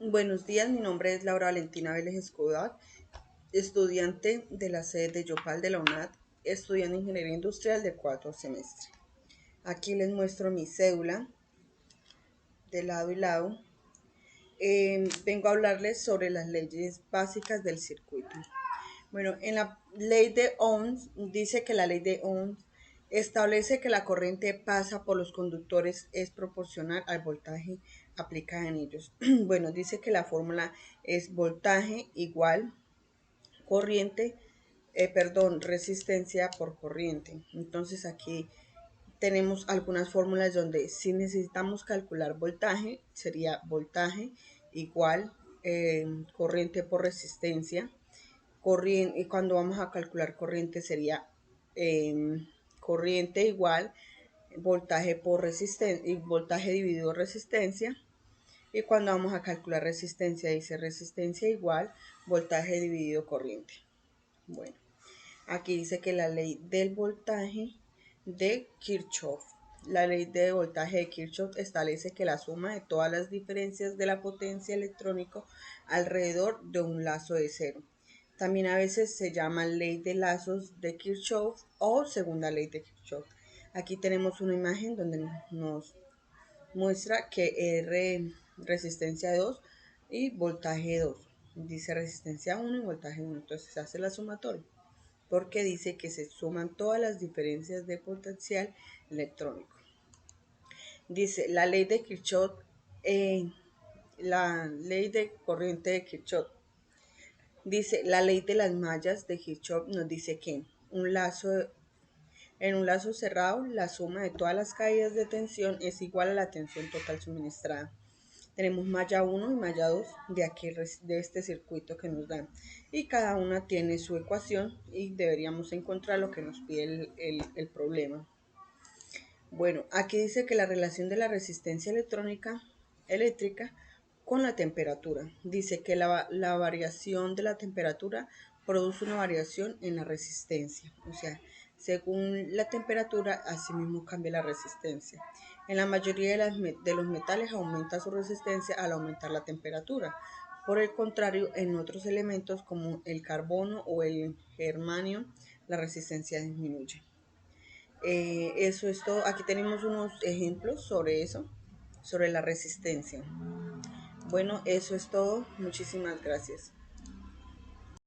Buenos días, mi nombre es Laura Valentina Vélez Escobar, estudiante de la sede de Yopal de la UNAD, estudiando Ingeniería Industrial de cuarto semestre. Aquí les muestro mi cédula de lado y lado. Vengo a hablarles sobre las leyes básicas del circuito. Bueno, en la ley de Ohms dice que la ley de Ohms establece que la corriente pasa por los conductores es proporcional al voltaje aplicado en ellos. Bueno, dice que la fórmula es voltaje igual corriente, resistencia por corriente. Entonces aquí tenemos algunas fórmulas donde si necesitamos calcular voltaje, sería voltaje igual corriente por resistencia. Y cuando vamos a calcular corriente sería corriente igual voltaje por resistencia y voltaje dividido resistencia. Y cuando vamos a calcular resistencia dice resistencia igual voltaje dividido corriente. Bueno, aquí dice que la ley del voltaje de Kirchhoff. La ley de voltaje de Kirchhoff establece que la suma de todas las diferencias de la potencia electrónica alrededor de un lazo de cero. También a veces se llama ley de lazos de Kirchhoff o segunda ley de Kirchhoff. Aquí tenemos una imagen donde nos muestra que R resistencia 2 y voltaje 2. Dice resistencia 1 y voltaje 1. Entonces se hace la sumatoria porque dice que se suman todas las diferencias de potencial electrónico. Dice la ley de Kirchhoff, la ley de corriente de Kirchhoff. Dice la ley de las mallas de Kirchhoff nos dice que en un lazo cerrado la suma de todas las caídas de tensión es igual a la tensión total suministrada. Tenemos malla 1 y malla 2 de este circuito que nos dan y cada una tiene su ecuación y deberíamos encontrar lo que nos pide el problema. Bueno, aquí dice que la relación de la resistencia eléctrica con la temperatura. Dice que la variación de la temperatura produce una variación en la resistencia. O sea, según la temperatura, así mismo cambia la resistencia. En la mayoría de los metales aumenta su resistencia al aumentar la temperatura. Por el contrario, en otros elementos como el carbono o el germanio, la resistencia disminuye. Eso es todo. Aquí tenemos unos ejemplos sobre eso, sobre la resistencia. Bueno, eso es todo. Muchísimas gracias.